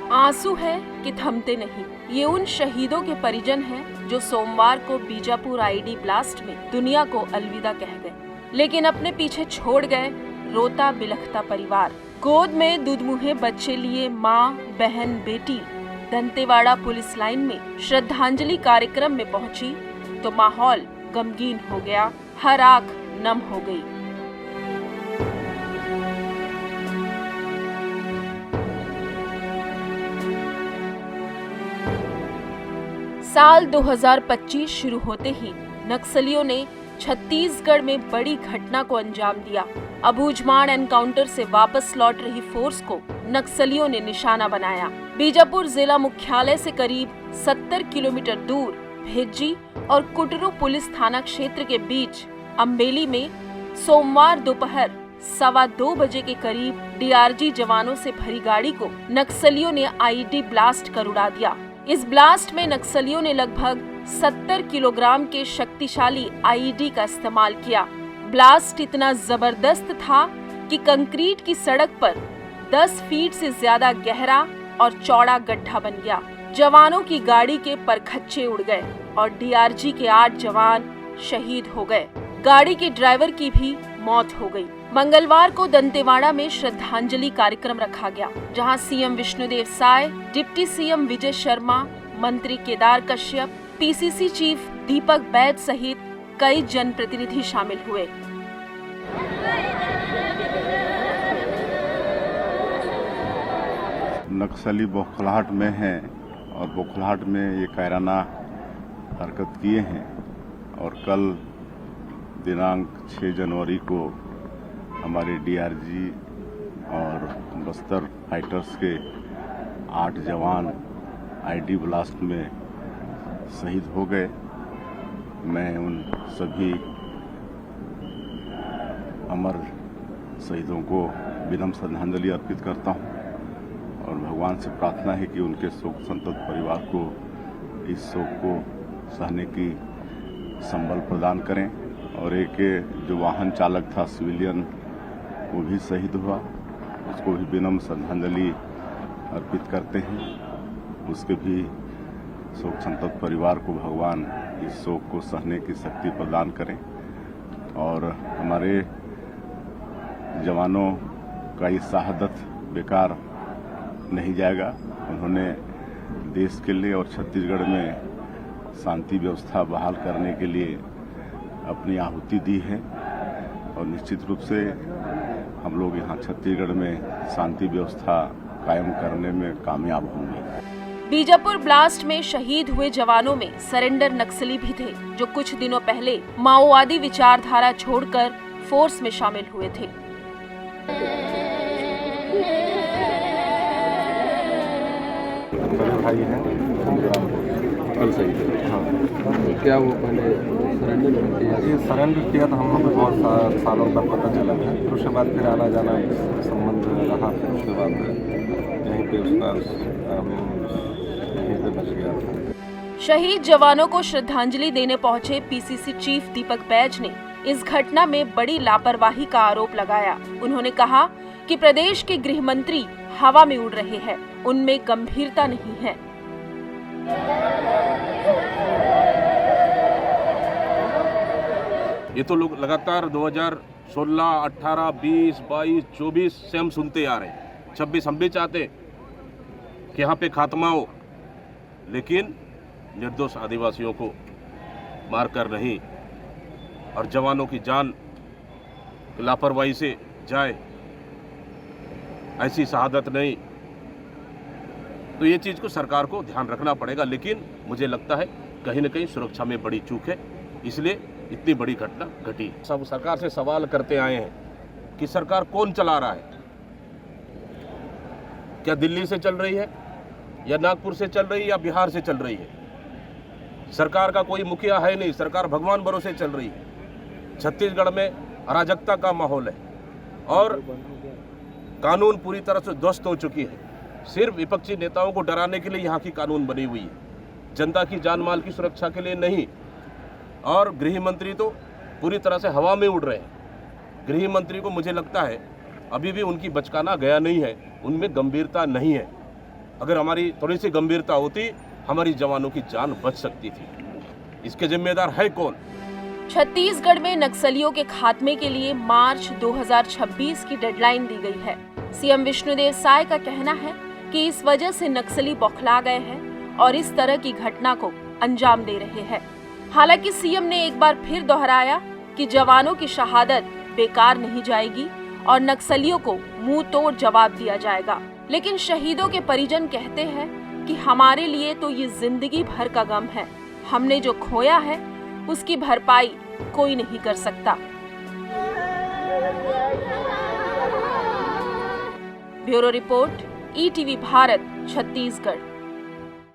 आंसू है कि थमते नहीं। ये उन शहीदों के परिजन हैं जो सोमवार को बीजापुर आईडी ब्लास्ट में दुनिया को अलविदा कह गए, लेकिन अपने पीछे छोड़ गए रोता बिलखता परिवार। गोद में दुधमुहे बच्चे लिए माँ, बहन, बेटी दंतेवाड़ा पुलिस लाइन में श्रद्धांजलि कार्यक्रम में पहुंची तो माहौल गमगीन हो गया, हर आंख नम हो गई। साल 2025 शुरू होते ही नक्सलियों ने छत्तीसगढ़ में बड़ी घटना को अंजाम दिया। अबूझमाड़ एनकाउंटर से वापस लौट रही फोर्स को नक्सलियों ने निशाना बनाया। बीजापुर जिला मुख्यालय से करीब 70 किलोमीटर दूर भेज्जी और कुटरू पुलिस थाना क्षेत्र के बीच अम्बेली में सोमवार दोपहर 2:15 बजे के करीब डीआरजी जवानों से भरी गाड़ी को नक्सलियों ने आईडी ब्लास्ट कर उड़ा दिया। इस ब्लास्ट में नक्सलियों ने लगभग 70 किलोग्राम के शक्तिशाली आईडी का इस्तेमाल किया। ब्लास्ट इतना जबरदस्त था कि कंक्रीट की सड़क पर 10 फीट से ज्यादा गहरा और चौड़ा गड्ढा बन गया। जवानों की गाड़ी के परखच्चे उड़ गए और डीआरजी के 8 जवान शहीद हो गए। गाड़ी के ड्राइवर की भी मौत हो गई। मंगलवार को दंतेवाड़ा में श्रद्धांजलि कार्यक्रम रखा गया, जहां CM Vishnudeo Sai, deputy CM Vijay Sharma, मंत्री केदार कश्यप, पीसीसी चीफ दीपक बैद सहित कई जनप्रतिनिधि शामिल हुए। नक्सली बौखलाहट में हैं और बौखलाहट में ये कायराना हरकत किए हैं और कल दिनांक 6 जनवरी को हमारे डीआरजी और बस्तर फाइटर्स के 8 जवान आईडी ब्लास्ट में शहीद हो गए। मैं उन सभी अमर शहीदों को विनम्र श्रद्धांजलि अर्पित करता हूं और भगवान से प्रार्थना है कि उनके शोक संतप्त परिवार को इस शोक को सहने की संबल प्रदान करें। और एक जो वाहन चालक था सिविलियन, वो भी शहीद हुआ, उसको भी विनम्र श्रद्धांजलि अर्पित करते हैं। उसके भी शोक संतप्त परिवार को भगवान इस शोक को सहने की शक्ति प्रदान करें और हमारे जवानों का ये शहादत बेकार नहीं जाएगा। उन्होंने देश के लिए और छत्तीसगढ़ में शांति व्यवस्था बहाल करने के लिए अपनी आहुति दी है और निश्चित रूप से हम लोग यहाँ छत्तीसगढ़ में शांति व्यवस्था कायम करने में कामयाब होंगे। बीजापुर ब्लास्ट में शहीद हुए जवानों में सरेंडर नक्सली भी थे, जो कुछ दिनों पहले माओवादी विचारधारा छोड़कर फोर्स में शामिल हुए थे। भाई हैं सही है। हाँ, क्या वो पहले सरेंडर किया था? हम लोग को बहुत सालों तक पता चला था, फिर उसके बाद फिर आना जाना संबंध रहा, फिर उसके बाद यहीं पे उसका यहीं पे बच गया था। शहीद जवानों को श्रद्धांजलि देने पहुंचे पीसीसी चीफ दीपक बैज ने इस घटना में बड़ी लापरवाही का आरोप लगाया। उन्होंने कहा कि प्रदेश के गृह मंत्री हवा में उड़ रहे हैं, उनमें गंभीरता नहीं है। ये तो लोग लगातार 2016, 18, 20, 22, 24 से हम सुनते आ रहे हैं। 26 हम भी चाहते कि यहाँ पे खात्मा हो, लेकिन निर्दोष आदिवासियों को मारकर नहीं और जवानों की जान लापरवाही से जाए, ऐसी शहादत नहीं। तो ये चीज़ को सरकार को ध्यान रखना पड़ेगा, लेकिन मुझे लगता है कहीं न कहीं सुरक्षा में बड़ी चूक है, इसलिए इतनी बड़ी घटना घटी। सब सरकार से सवाल करते आए हैं कि सरकार कौन चला रहा है, क्या दिल्ली से चल रही है या नागपुर से चल रही है या बिहार से चल रही है? सरकार का कोई मुखिया है नहीं, सरकार भगवान भरोसे चल रही है। छत्तीसगढ़ में अराजकता का माहौल है और कानून पूरी तरह से ध्वस्त हो चुकी है। सिर्फ विपक्षी नेताओं को डराने के लिए यहाँ की कानून बनी हुई है, जनता की जान माल की सुरक्षा के लिए नहीं। और गृह मंत्री तो पूरी तरह से हवा में उड़ रहे हैं। गृह मंत्री को मुझे लगता है अभी भी उनकी बचकाना गया नहीं है, उनमें गंभीरता नहीं है। अगर हमारी थोड़ी सी गंभीरता होती, हमारी जवानों की जान बच सकती थी। इसके जिम्मेदार है कौन? छत्तीसगढ़ में नक्सलियों के खात्मे के लिए मार्च 2026 की डेडलाइन दी गई है। सीएम विष्णुदेव साय का कहना है कि इस वजह से नक्सली बौखला गए हैं और इस तरह की घटना को अंजाम दे रहे हैं। हालांकि सीएम ने एक बार फिर दोहराया कि जवानों की शहादत बेकार नहीं जाएगी और नक्सलियों को मुंह तोड़ जवाब दिया जाएगा। लेकिन शहीदों के परिजन कहते हैं कि हमारे लिए तो ये जिंदगी भर का गम है, हमने जो खोया है उसकी भरपाई कोई नहीं कर सकता। Bureau report, ETV Bharat, Chhattisgarh.